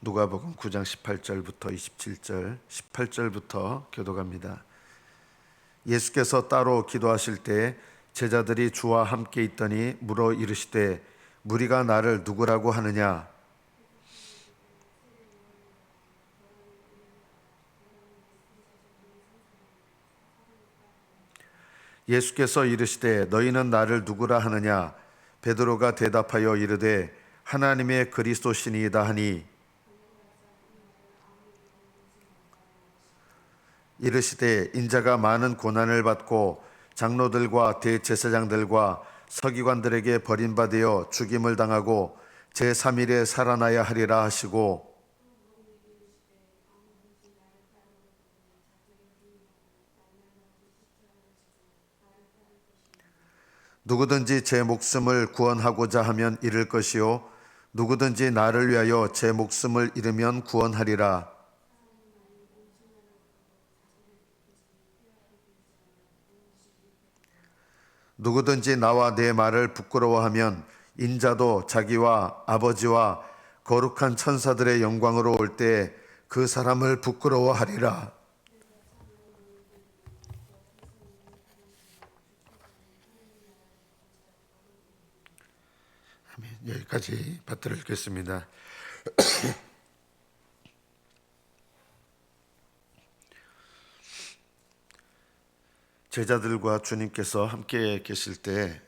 누가복음 9장 18절부터 27절, 18절부터 교독합니다. 예수께서 따로 기도하실 때 제자들이 주와 함께 있더니 물어 이르시되 무리가 나를 누구라고 하느냐? 예수께서 이르시되 너희는 나를 누구라 하느냐? 베드로가 대답하여 이르되 하나님의 그리스도시니이다 하니 이르시되 인자가 많은 고난을 받고 장로들과 대제사장들과 서기관들에게 버림받아 죽임을 당하고 제3일에 살아나야 하리라 하시고 누구든지 제 목숨을 구원하고자 하면 잃을 것이요 누구든지 나를 위하여 제 목숨을 잃으면 구원하리라. 누구든지 나와 내 말을 부끄러워하면 인자도 자기와 아버지와 거룩한 천사들의 영광으로 올 때 그 사람을 부끄러워하리라. 여기까지 받들어 읽겠습니다. 제자들과 주님께서 함께 계실 때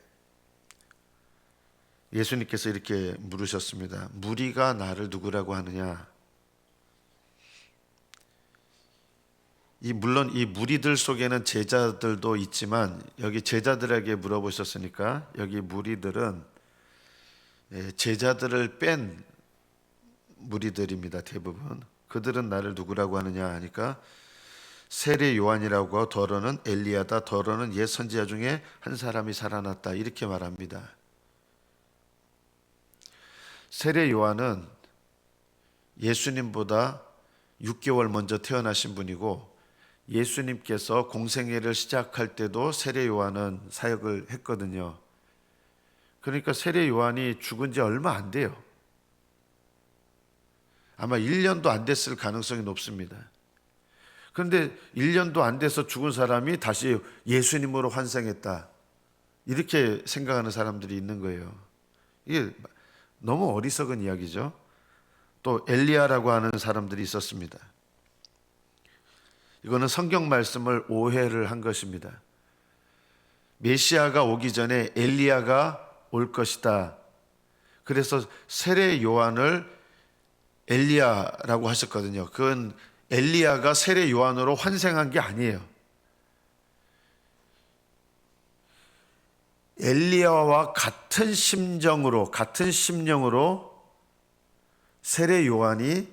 예수님께서 이렇게 물으셨습니다. 무리가 나를 누구라고 하느냐? 물론 이 무리들 속에는 제자들도 있지만 여기 제자들에게 물어보셨으니까 여기 무리들은 제자들을 뺀 무리들입니다. 대부분. 그들은 나를 누구라고 하느냐 하니까 세례 요한이라고 하고 더러는 엘리야다, 더러는 옛 선지자 중에 한 사람이 살아났다 이렇게 말합니다. 세례 요한은 예수님보다 6개월 먼저 태어나신 분이고 예수님께서 공생애를 시작할 때도 세례 요한은 사역을 했거든요. 그러니까 세례 요한이 죽은 지 얼마 안 돼요. 아마 1년도 안 됐을 가능성이 높습니다. 그런데 1년도 안 돼서 죽은 사람이 다시 예수님으로 환생했다 이렇게 생각하는 사람들이 있는 거예요. 이게 너무 어리석은 이야기죠. 또 엘리야라고 하는 사람들이 있었습니다. 이거는 성경 말씀을 오해를 한 것입니다. 메시아가 오기 전에 엘리야가 올 것이다. 그래서 세례 요한을 엘리야라고 하셨거든요. 그건 엘리야가 세례 요한으로 환생한 게 아니에요. 엘리야와 같은 심정으로, 같은 심령으로 세례 요한이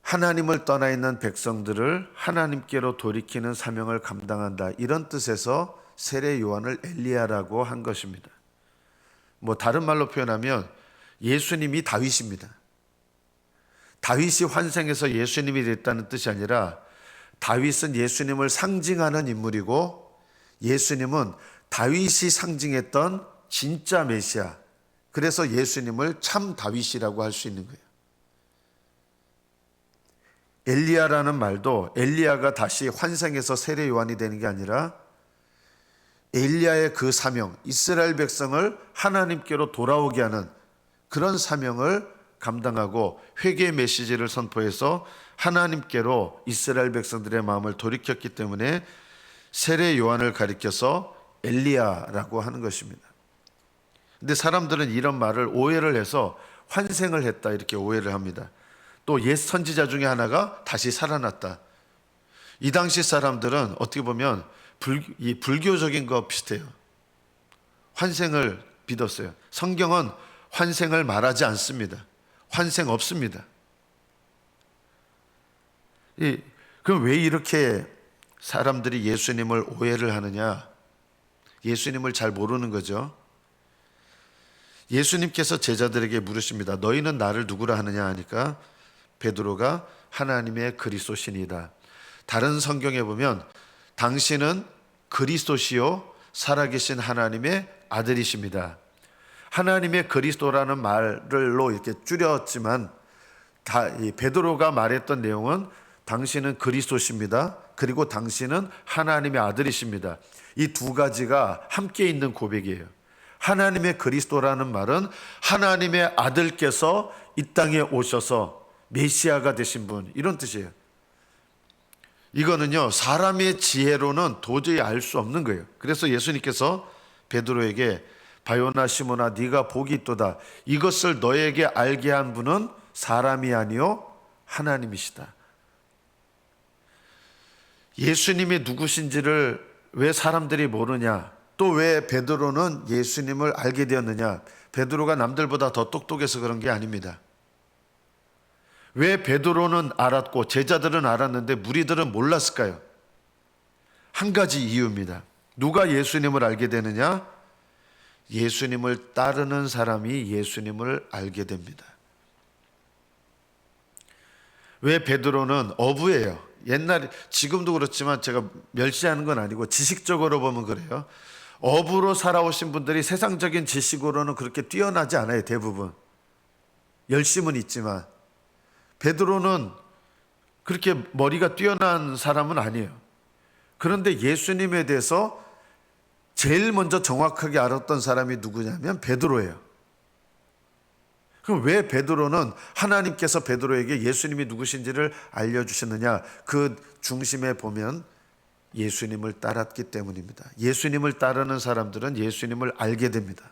하나님을 떠나 있는 백성들을 하나님께로 돌이키는 사명을 감당한다. 이런 뜻에서 세례 요한을 엘리야라고 한 것입니다. 다른 말로 표현하면 예수님이 다윗입니다. 다윗이 환생해서 예수님이 됐다는 뜻이 아니라 다윗은 예수님을 상징하는 인물이고 예수님은 다윗이 상징했던 진짜 메시아. 그래서 예수님을 참 다윗이라고 할 수 있는 거예요. 엘리야라는 말도 엘리야가 다시 환생해서 세례 요한이 되는 게 아니라 엘리야의 그 사명, 이스라엘 백성을 하나님께로 돌아오게 하는 그런 사명을 감당하고 회개의 메시지를 선포해서 하나님께로 이스라엘 백성들의 마음을 돌이켰기 때문에 세례 요한을 가리켜서 엘리야라고 하는 것입니다. 근데 사람들은 이런 말을 오해를 해서 환생을 했다 이렇게 오해를 합니다. 또 옛 선지자 중에 하나가 다시 살아났다. 이 당시 사람들은 어떻게 보면 불교적인 거 비슷해요. 환생을 믿었어요. 성경은 환생을 말하지 않습니다. 환생 없습니다. 그럼 왜 이렇게 사람들이 예수님을 오해를 하느냐? 예수님을 잘 모르는 거죠. 예수님께서 제자들에게 물으십니다. 너희는 나를 누구라 하느냐 하니까 베드로가 하나님의 그리스도시니이다. 다른 성경에 보면 당신은 그리스도시요 살아계신 하나님의 아들이십니다. 하나님의 그리스도라는 말로 이렇게 줄였지만 이 베드로가 말했던 내용은 당신은 그리스도십니다. 그리고 당신은 하나님의 아들이십니다. 이 두 가지가 함께 있는 고백이에요. 하나님의 그리스도라는 말은 하나님의 아들께서 이 땅에 오셔서 메시아가 되신 분, 이런 뜻이에요. 이거는요, 사람의 지혜로는 도저히 알 수 없는 거예요. 그래서 예수님께서 베드로에게 바요나 시몬아 네가 복이 있도다. 이것을 너에게 알게 한 분은 사람이 아니요 하나님이시다. 예수님이 누구신지를 왜 사람들이 모르냐? 또 왜 베드로는 예수님을 알게 되었느냐? 베드로가 남들보다 더 똑똑해서 그런 게 아닙니다. 왜 베드로는 알았고 제자들은 알았는데 무리들은 몰랐을까요? 한 가지 이유입니다. 누가 예수님을 알게 되느냐? 예수님을 따르는 사람이 예수님을 알게 됩니다. 왜 베드로는 어부예요? 지금도 그렇지만 제가 멸시하는 건 아니고 지식적으로 보면 그래요. 어부로 살아오신 분들이 세상적인 지식으로는 그렇게 뛰어나지 않아요. 대부분 열심은 있지만 베드로는 그렇게 머리가 뛰어난 사람은 아니에요. 그런데 예수님에 대해서 제일 먼저 정확하게 알았던 사람이 누구냐면 베드로예요. 그럼 왜 베드로는 하나님께서 베드로에게 예수님이 누구신지를 알려주셨느냐? 그 중심에 보면 예수님을 따랐기 때문입니다. 예수님을 따르는 사람들은 예수님을 알게 됩니다.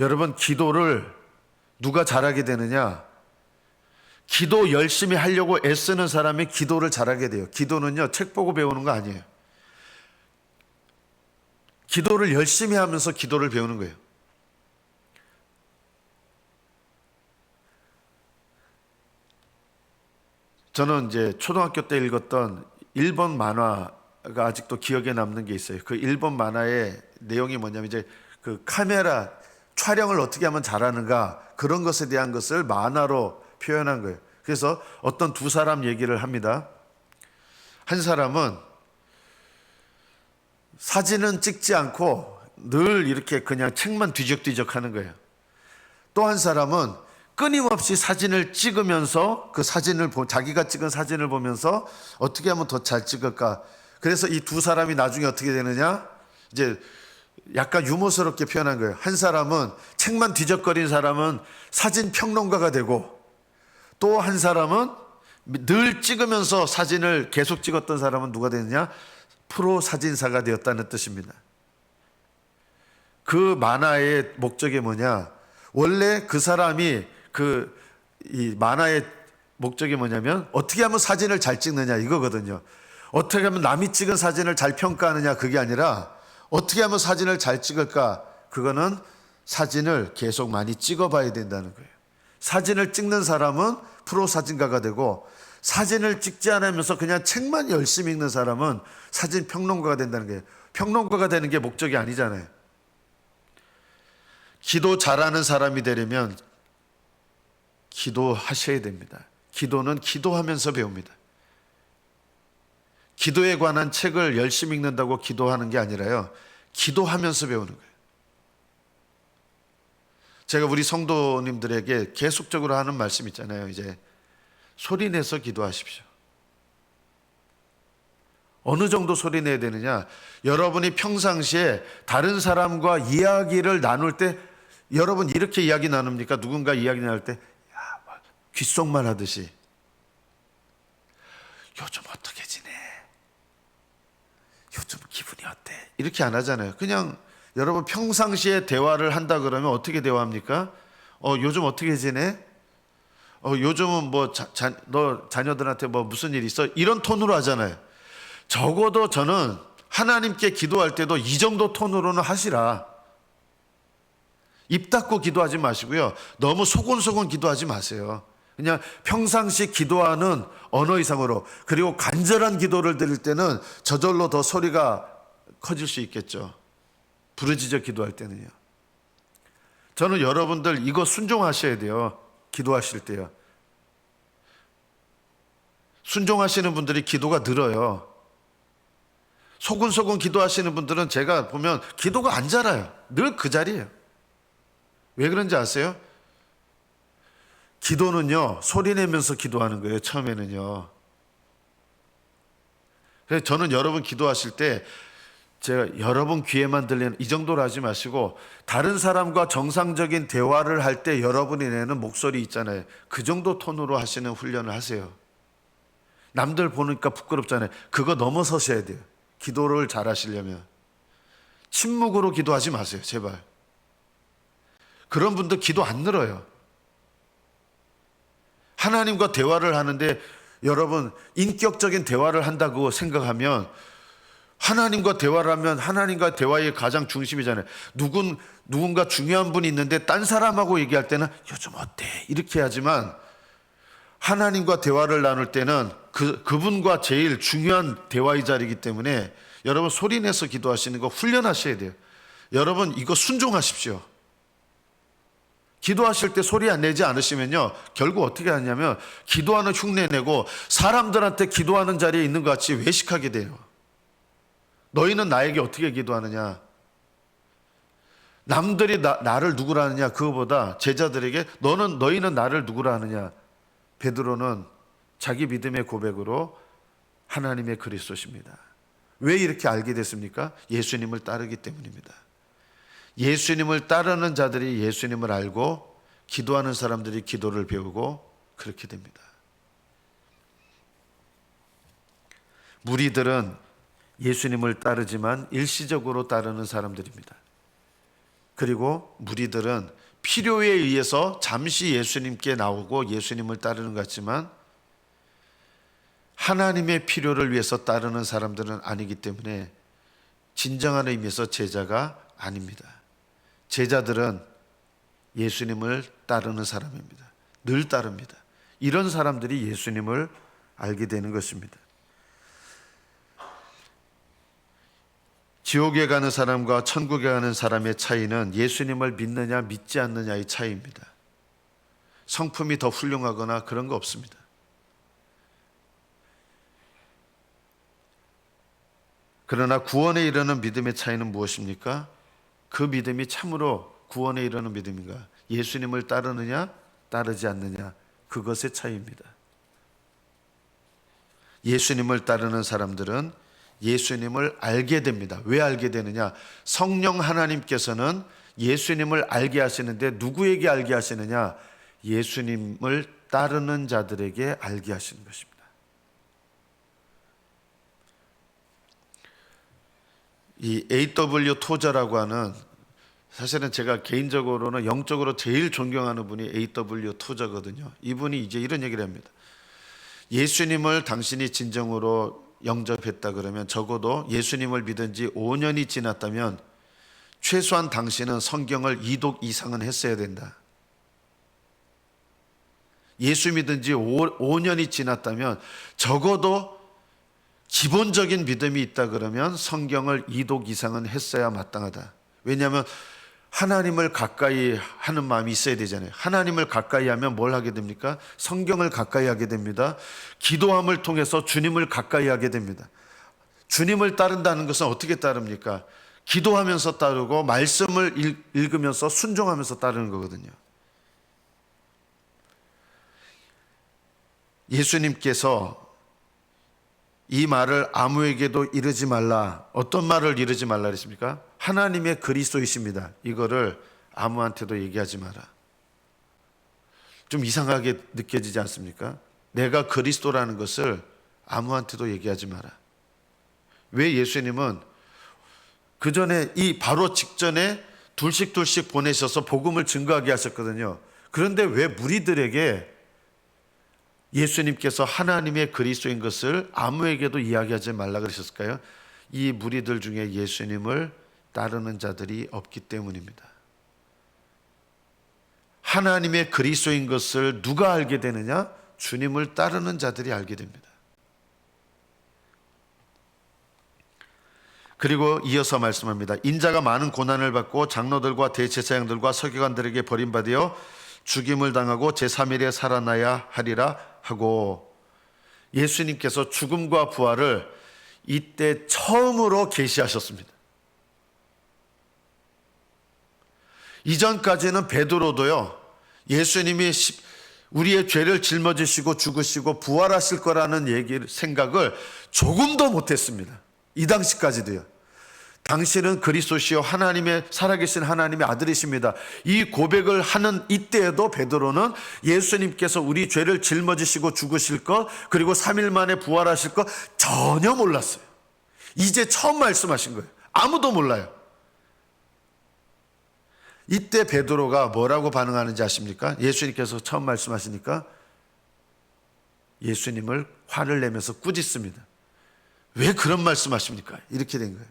여러분, 기도를 누가 잘하게 되느냐? 기도 열심히 하려고 애쓰는 사람이 기도를 잘하게 돼요. 기도는요, 책 보고 배우는 거 아니에요. 기도를 열심히 하면서 기도를 배우는 거예요. 저는 이제 초등학교 때 읽었던 일본 만화가 아직도 기억에 남는 게 있어요. 그 일본 만화의 내용이 뭐냐면 이제 그 카메라 촬영을 어떻게 하면 잘하는가, 그런 것에 대한 것을 만화로 표현한 거예요. 그래서 어떤 두 사람 얘기를 합니다. 한 사람은 사진은 찍지 않고 늘 이렇게 그냥 책만 뒤적뒤적 하는 거예요. 또 한 사람은 끊임없이 사진을 찍으면서 자기가 찍은 사진을 보면서 어떻게 하면 더 잘 찍을까. 그래서 이 두 사람이 나중에 어떻게 되느냐, 이제 약간 유머스럽게 표현한 거예요. 한 사람은 책만 뒤적거린 사람은 사진 평론가가 되고, 또 한 사람은 늘 찍으면서 사진을 계속 찍었던 사람은 누가 되느냐, 프로 사진사가 되었다는 뜻입니다. 그 만화의 목적이 뭐냐, 원래 그 사람이 이 만화의 목적이 뭐냐면 어떻게 하면 사진을 잘 찍느냐, 이거거든요. 어떻게 하면 남이 찍은 사진을 잘 평가하느냐, 그게 아니라 어떻게 하면 사진을 잘 찍을까, 그거는 사진을 계속 많이 찍어봐야 된다는 거예요. 사진을 찍는 사람은 프로 사진가가 되고, 사진을 찍지 않으면서 그냥 책만 열심히 읽는 사람은 사진 평론가가 된다는 거예요. 평론가가 되는 게 목적이 아니잖아요. 기도 잘하는 사람이 되려면 기도하셔야 됩니다. 기도는 기도하면서 배웁니다. 기도에 관한 책을 열심히 읽는다고 기도하는 게 아니라요, 기도하면서 배우는 거예요. 제가 우리 성도님들에게 계속적으로 하는 말씀 있잖아요. 이제 소리내서 기도하십시오. 어느 정도 소리내야 되느냐, 여러분이 평상시에 다른 사람과 이야기를 나눌 때 여러분 이렇게 이야기 나눕니까? 누군가 이야기 나눌 때 귓속말 하듯이 요즘 어떻게 지내? 요즘 기분이 어때? 이렇게 안 하잖아요. 그냥 여러분 평상시에 대화를 한다 그러면 어떻게 대화합니까? 요즘 어떻게 지내? 요즘은 뭐 너 자녀들한테 뭐 무슨 일 있어? 이런 톤으로 하잖아요. 적어도 저는 하나님께 기도할 때도 이 정도 톤으로는 하시라. 입 닫고 기도하지 마시고요, 너무 소곤소곤 기도하지 마세요. 그냥 평상시 기도하는 언어 이상으로, 그리고 간절한 기도를 드릴 때는 저절로 더 소리가 커질 수 있겠죠. 부르짖어 기도할 때는요. 저는 여러분들 이거 순종하셔야 돼요. 기도하실 때요. 순종하시는 분들이 기도가 늘어요. 소근소근 기도하시는 분들은 제가 보면 기도가 안 자라요. 늘 그 자리예요. 왜 그런지 아세요? 기도는요, 소리 내면서 기도하는 거예요, 처음에는요. 그래서 저는 여러분 기도하실 때 제가 여러분 귀에만 들리는 이 정도로 하지 마시고, 다른 사람과 정상적인 대화를 할 때 여러분이 내는 목소리 있잖아요. 그 정도 톤으로 하시는 훈련을 하세요. 남들 보니까 부끄럽잖아요. 그거 넘어서셔야 돼요. 기도를 잘 하시려면. 침묵으로 기도하지 마세요, 제발. 그런 분들 기도 안 늘어요. 하나님과 대화를 하는데 여러분 인격적인 대화를 한다고 생각하면, 하나님과 대화를 하면 하나님과 대화의 가장 중심이잖아요. 누군가 중요한 분이 있는데 딴 사람하고 얘기할 때는 요즘 어때? 이렇게 하지만 하나님과 대화를 나눌 때는 그분과 제일 중요한 대화의 자리이기 때문에 여러분 소리 내서 기도하시는 거 훈련하셔야 돼요. 여러분 이거 순종하십시오. 기도하실 때 소리 안 내지 않으시면요, 결국 어떻게 하냐면 기도하는 흉내 내고 사람들한테 기도하는 자리에 있는 것 같이 외식하게 돼요. 너희는 나에게 어떻게 기도하느냐, 남들이 나를 누구라 하느냐, 그거보다 제자들에게 너희는 나를 누구라 하느냐. 베드로는 자기 믿음의 고백으로 하나님의 그리스도십니다. 왜 이렇게 알게 됐습니까? 예수님을 따르기 때문입니다. 예수님을 따르는 자들이 예수님을 알고 기도하는 사람들이 기도를 배우고 그렇게 됩니다. 무리들은 예수님을 따르지만 일시적으로 따르는 사람들입니다. 그리고 무리들은 필요에 의해서 잠시 예수님께 나오고 예수님을 따르는 것 같지만 하나님의 필요를 위해서 따르는 사람들은 아니기 때문에 진정한 의미에서 제자가 아닙니다. 제자들은 예수님을 따르는 사람입니다. 늘 따릅니다. 이런 사람들이 예수님을 알게 되는 것입니다. 지옥에 가는 사람과 천국에 가는 사람의 차이는 예수님을 믿느냐 믿지 않느냐의 차이입니다. 성품이 더 훌륭하거나 그런 거 없습니다. 그러나 구원에 이르는 믿음의 차이는 무엇입니까? 그 믿음이 참으로 구원에 이르는 믿음인가? 예수님을 따르느냐 따르지 않느냐, 그것의 차이입니다. 예수님을 따르는 사람들은 예수님을 알게 됩니다. 왜 알게 되느냐? 성령 하나님께서는 예수님을 알게 하시는데 누구에게 알게 하시느냐? 예수님을 따르는 자들에게 알게 하시는 것입니다. 이 A.W. 토저라고 하는, 사실은 제가 개인적으로는 영적으로 제일 존경하는 분이 A.W. 토저거든요. 이분이 이제 이런 얘기를 합니다. 예수님을 당신이 진정으로 영접했다 그러면 적어도 예수님을 믿은 지 5년이 지났다면 최소한 당신은 성경을 2독 이상은 했어야 된다. 예수 믿은 지 5년이 지났다면 적어도 기본적인 믿음이 있다 그러면 성경을 2독 이상은 했어야 마땅하다. 왜냐하면 하나님을 가까이 하는 마음이 있어야 되잖아요. 하나님을 가까이 하면 뭘 하게 됩니까? 성경을 가까이 하게 됩니다. 기도함을 통해서 주님을 가까이 하게 됩니다. 주님을 따른다는 것은 어떻게 따릅니까? 기도하면서 따르고 말씀을 읽으면서 순종하면서 따르는 거거든요. 예수님께서 이 말을 아무에게도 이르지 말라. 어떤 말을 이르지 말라 그랬습니까? 하나님의 그리스도이십니다. 이거를 아무한테도 얘기하지 마라. 좀 이상하게 느껴지지 않습니까? 내가 그리스도라는 것을 아무한테도 얘기하지 마라. 왜 예수님은 그 전에 바로 직전에 둘씩 보내셔서 복음을 증거하게 하셨거든요. 그런데 왜 무리들에게 예수님께서 하나님의 그리스도인 것을 아무에게도 이야기하지 말라 그러셨을까요? 이 무리들 중에 예수님을 따르는 자들이 없기 때문입니다. 하나님의 그리스도인 것을 누가 알게 되느냐? 주님을 따르는 자들이 알게 됩니다. 그리고 이어서 말씀합니다. 인자가 많은 고난을 받고 장로들과 대제사장들과 서기관들에게 버림받아 죽임을 당하고 제3일에 살아나야 하리라 하고, 예수님께서 죽음과 부활을 이때 처음으로 계시하셨습니다. 이전까지는 베드로도요, 예수님이 우리의 죄를 짊어지시고 죽으시고 부활하실 거라는 생각을 조금도 못했습니다. 이 당시까지도요. 당신은 그리스도시요 하나님의 살아계신 하나님의 아들이십니다. 이 고백을 하는 이때에도 베드로는 예수님께서 우리 죄를 짊어지시고 죽으실 것, 그리고 3일 만에 부활하실 것 전혀 몰랐어요. 이제 처음 말씀하신 거예요. 아무도 몰라요. 이때 베드로가 뭐라고 반응하는지 아십니까? 예수님께서 처음 말씀하시니까 예수님을 화를 내면서 꾸짖습니다. 왜 그런 말씀하십니까? 이렇게 된 거예요.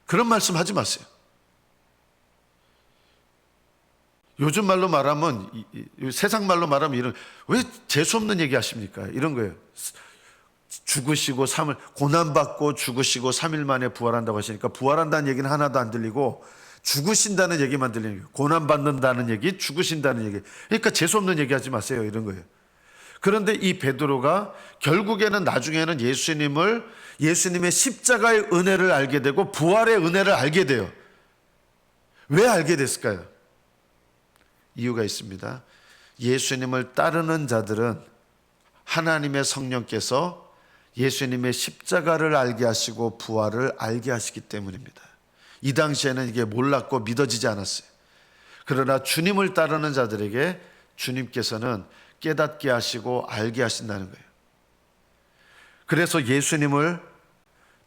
그런 말씀 하지 마세요. 요즘 말로 말하면, 세상 말로 말하면 이런, 왜 재수없는 얘기 하십니까? 이런 거예요. 죽으시고 3일, 고난받고 죽으시고 3일 만에 부활한다고 하시니까 부활한다는 얘기는 하나도 안 들리고 죽으신다는 얘기만 들리는 거예요. 고난받는다는 얘기, 죽으신다는 얘기. 그러니까 재수없는 얘기 하지 마세요. 이런 거예요. 그런데 이 베드로가 결국에는 나중에는 예수님의 십자가의 은혜를 알게 되고 부활의 은혜를 알게 돼요. 왜 알게 됐을까요? 이유가 있습니다. 예수님을 따르는 자들은 하나님의 성령께서 예수님의 십자가를 알게 하시고 부활을 알게 하시기 때문입니다. 이 당시에는 이게 몰랐고 믿어지지 않았어요. 그러나 주님을 따르는 자들에게 주님께서는 깨닫게 하시고 알게 하신다는 거예요. 그래서 예수님을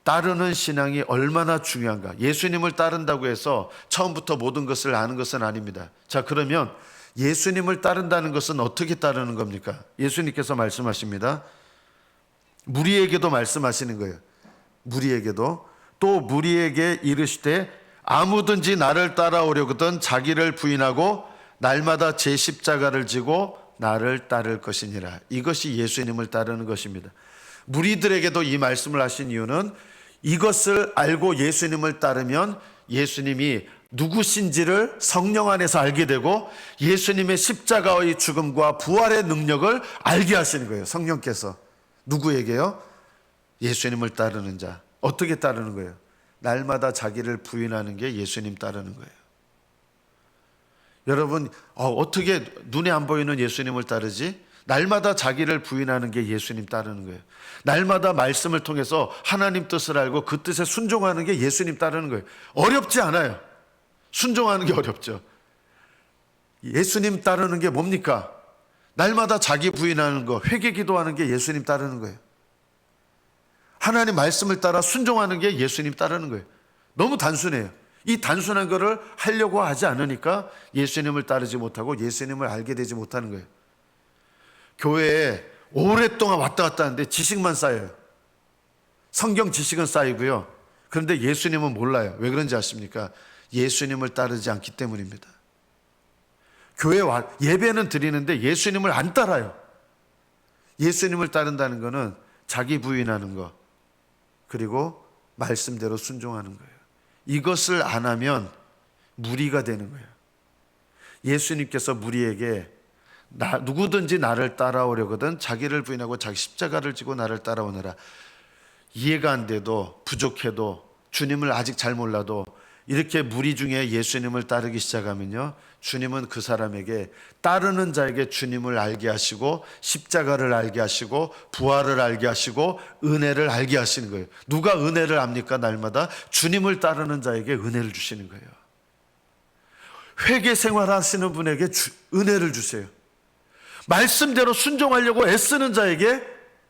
따르는 신앙이 얼마나 중요한가. 예수님을 따른다고 해서 처음부터 모든 것을 아는 것은 아닙니다. 자, 그러면 예수님을 따른다는 것은 어떻게 따르는 겁니까? 예수님께서 말씀하십니다. 무리에게도 말씀하시는 거예요. 무리에게도. 또 무리에게 이르시되 아무든지 나를 따라오려거든 자기를 부인하고 날마다 제 십자가를 지고 나를 따를 것이니라. 이것이 예수님을 따르는 것입니다. 무리들에게도 이 말씀을 하신 이유는 이것을 알고 예수님을 따르면 예수님이 누구신지를 성령 안에서 알게 되고 예수님의 십자가의 죽음과 부활의 능력을 알게 하시는 거예요. 성령께서. 누구에게요? 예수님을 따르는 자. 어떻게 따르는 거예요? 날마다 자기를 부인하는 게 예수님 따르는 거예요. 여러분, 어떻게 눈에 안 보이는 예수님을 따르지? 날마다 자기를 부인하는 게 예수님 따르는 거예요. 날마다 말씀을 통해서 하나님 뜻을 알고 그 뜻에 순종하는 게 예수님 따르는 거예요. 어렵지 않아요. 순종하는 게 어렵죠. 예수님 따르는 게 뭡니까? 날마다 자기 부인하는 거, 회개 기도하는 게 예수님 따르는 거예요. 하나님 말씀을 따라 순종하는 게 예수님 따르는 거예요. 너무 단순해요. 이 단순한 거를 하려고 하지 않으니까 예수님을 따르지 못하고 예수님을 알게 되지 못하는 거예요. 교회에 오랫동안 왔다 갔다 하는데 지식만 쌓여요. 성경 지식은 쌓이고요. 그런데 예수님은 몰라요. 왜 그런지 아십니까? 예수님을 따르지 않기 때문입니다. 교회 예배는 드리는데 예수님을 안 따라요. 예수님을 따른다는 것은 자기 부인하는 것, 그리고 말씀대로 순종하는 거예요. 이것을 안 하면 무리가 되는 거예요. 예수님께서 무리에게 누구든지 나를 따라오려거든 자기를 부인하고 자기 십자가를 지고 나를 따라오느라. 이해가 안 돼도 부족해도 주님을 아직 잘 몰라도 이렇게 무리 중에 예수님을 따르기 시작하면요, 주님은 그 사람에게, 따르는 자에게 주님을 알게 하시고 십자가를 알게 하시고 부활을 알게 하시고 은혜를 알게 하시는 거예요. 누가 은혜를 압니까? 날마다 주님을 따르는 자에게 은혜를 주시는 거예요. 회개 생활하시는 분에게 은혜를 주세요. 말씀대로 순종하려고 애쓰는 자에게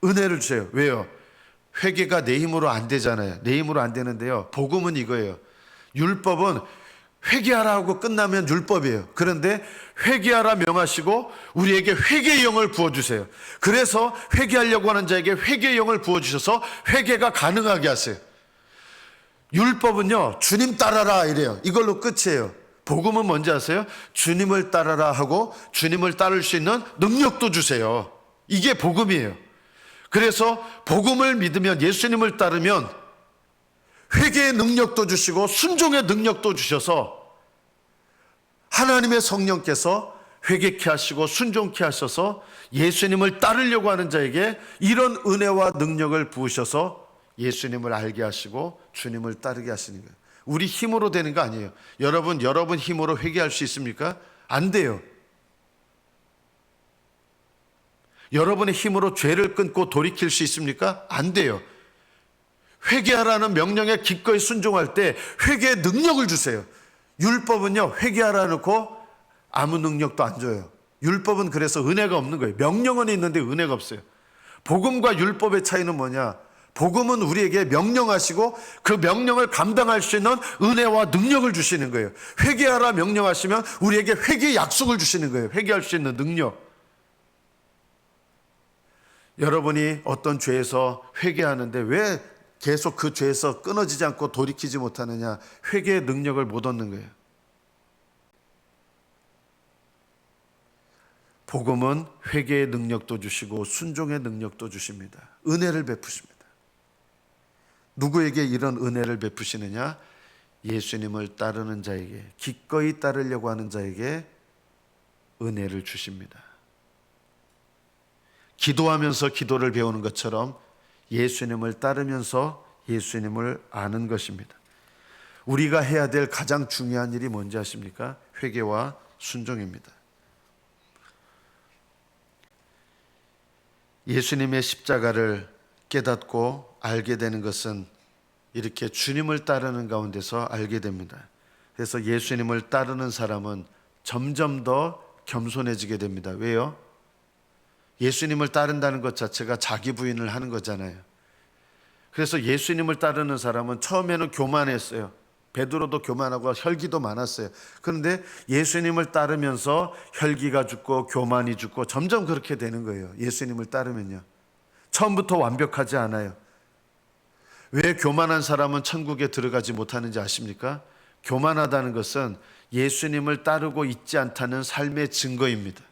은혜를 주세요. 왜요? 회개가 내 힘으로 안 되잖아요. 내 힘으로 안 되는데요, 복음은 이거예요. 율법은 회개하라 하고 끝나면 율법이에요. 그런데 회개하라 명하시고 우리에게 회개의 영을 부어주세요. 그래서 회개하려고 하는 자에게 회개의 영을 부어주셔서 회개가 가능하게 하세요. 율법은요, 주님 따라라 이래요. 이걸로 끝이에요. 복음은 뭔지 아세요? 주님을 따라라 하고 주님을 따를 수 있는 능력도 주세요. 이게 복음이에요. 그래서 복음을 믿으면, 예수님을 따르면 회개의 능력도 주시고 순종의 능력도 주셔서 하나님의 성령께서 회개케 하시고 순종케 하셔서 예수님을 따르려고 하는 자에게 이런 은혜와 능력을 부으셔서 예수님을 알게 하시고 주님을 따르게 하시는 거예요. 우리 힘으로 되는 거 아니에요. 여러분 힘으로 회개할 수 있습니까? 안 돼요. 여러분의 힘으로 죄를 끊고 돌이킬 수 있습니까? 안 돼요. 회개하라는 명령에 기꺼이 순종할 때 회개의 능력을 주세요. 율법은요, 회개하라 놓고 아무 능력도 안 줘요. 율법은 그래서 은혜가 없는 거예요. 명령은 있는데 은혜가 없어요. 복음과 율법의 차이는 뭐냐? 복음은 우리에게 명령하시고 그 명령을 감당할 수 있는 은혜와 능력을 주시는 거예요. 회개하라 명령하시면 우리에게 회개의 약속을 주시는 거예요. 회개할 수 있는 능력. 여러분이 어떤 죄에서 회개하는데 왜 계속 그 죄에서 끊어지지 않고 돌이키지 못하느냐? 회개의 능력을 못 얻는 거예요. 복음은 회개의 능력도 주시고 순종의 능력도 주십니다. 은혜를 베푸십니다. 누구에게 이런 은혜를 베푸시느냐? 예수님을 따르는 자에게, 기꺼이 따르려고 하는 자에게 은혜를 주십니다. 기도하면서 기도를 배우는 것처럼 예수님을 따르면서 예수님을 아는 것입니다. 우리가 해야 될 가장 중요한 일이 뭔지 아십니까? 회개와 순종입니다. 예수님의 십자가를 깨닫고 알게 되는 것은 이렇게 주님을 따르는 가운데서 알게 됩니다. 그래서 예수님을 따르는 사람은 점점 더 겸손해지게 됩니다. 왜요? 예수님을 따른다는 것 자체가 자기 부인을 하는 거잖아요. 그래서 예수님을 따르는 사람은 처음에는 교만했어요. 베드로도 교만하고 혈기도 많았어요. 그런데 예수님을 따르면서 혈기가 죽고 교만이 죽고 점점 그렇게 되는 거예요. 예수님을 따르면요. 처음부터 완벽하지 않아요. 왜 교만한 사람은 천국에 들어가지 못하는지 아십니까? 교만하다는 것은 예수님을 따르고 있지 않다는 삶의 증거입니다.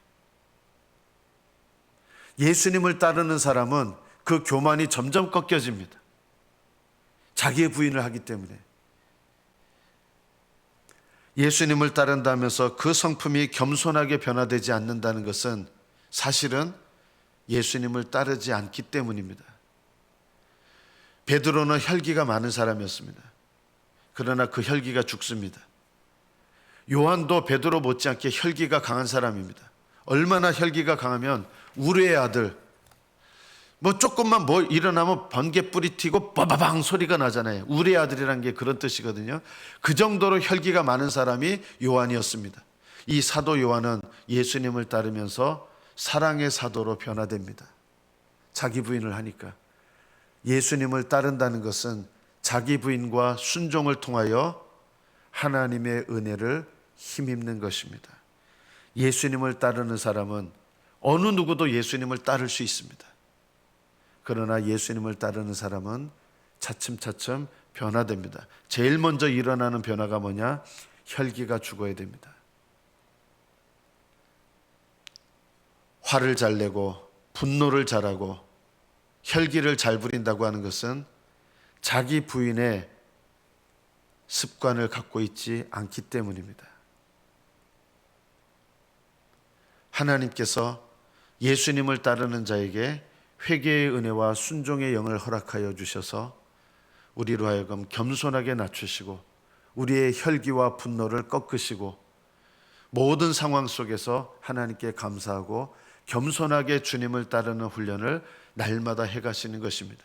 예수님을 따르는 사람은 그 교만이 점점 꺾여집니다. 자기의 부인을 하기 때문에. 예수님을 따른다면서 그 성품이 겸손하게 변화되지 않는다는 것은 사실은 예수님을 따르지 않기 때문입니다. 베드로는 혈기가 많은 사람이었습니다. 그러나 그 혈기가 죽습니다. 요한도 베드로 못지않게 혈기가 강한 사람입니다. 얼마나 혈기가 강하면 우레의 아들, 조금만 일어나면 번개불이 튀고 빠바방 소리가 나잖아요. 우레의 아들이라는 게 그런 뜻이거든요. 그 정도로 혈기가 많은 사람이 요한이었습니다. 이 사도 요한은 예수님을 따르면서 사랑의 사도로 변화됩니다. 자기 부인을 하니까. 예수님을 따른다는 것은 자기 부인과 순종을 통하여 하나님의 은혜를 힘입는 것입니다. 예수님을 따르는 사람은 어느 누구도 예수님을 따를 수 있습니다. 그러나 예수님을 따르는 사람은 차츰차츰 변화됩니다. 제일 먼저 일어나는 변화가 뭐냐? 혈기가 죽어야 됩니다. 화를 잘 내고 분노를 잘하고 혈기를 잘 부린다고 하는 것은 자기 부인의 습관을 갖고 있지 않기 때문입니다. 하나님께서 예수님을 따르는 자에게 회개의 은혜와 순종의 영을 허락하여 주셔서 우리로 하여금 겸손하게 낮추시고 우리의 혈기와 분노를 꺾으시고 모든 상황 속에서 하나님께 감사하고 겸손하게 주님을 따르는 훈련을 날마다 해가시는 것입니다.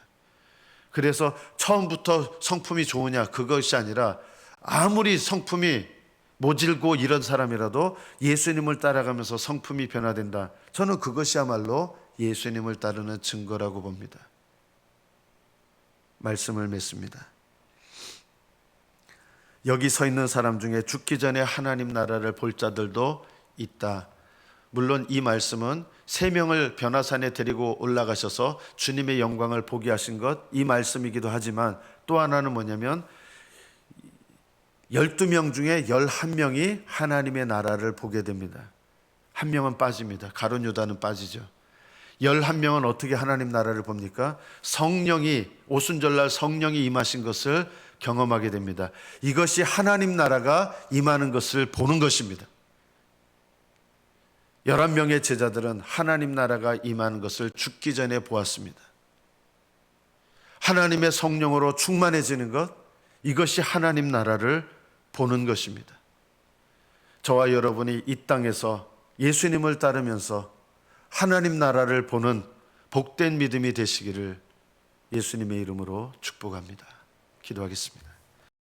그래서 처음부터 성품이 좋으냐 그것이 아니라 아무리 성품이 모질고 이런 사람이라도 예수님을 따라가면서 성품이 변화된다. 저는 그것이야말로 예수님을 따르는 증거라고 봅니다. 말씀을 맺습니다. 여기 서 있는 사람 중에 죽기 전에 하나님 나라를 볼 자들도 있다. 물론 이 말씀은 3명을 변화산에 데리고 올라가셔서 주님의 영광을 보게 하신 것, 이 말씀이기도 하지만 또 하나는 뭐냐면 12명 중에 11명이 하나님의 나라를 보게 됩니다. 한 명은 빠집니다. 가룟 유다는 빠지죠. 11명은 어떻게 하나님 나라를 봅니까? 성령이, 오순절날 성령이 임하신 것을 경험하게 됩니다. 이것이 하나님 나라가 임하는 것을 보는 것입니다. 11명의 제자들은 하나님 나라가 임하는 것을 죽기 전에 보았습니다. 하나님의 성령으로 충만해지는 것, 이것이 하나님 나라를 보는 것입니다. 저와 여러분이 이 땅에서 예수님을 따르면서 하나님 나라를 보는 복된 믿음이 되시기를 예수님의 이름으로 축복합니다. 기도하겠습니다.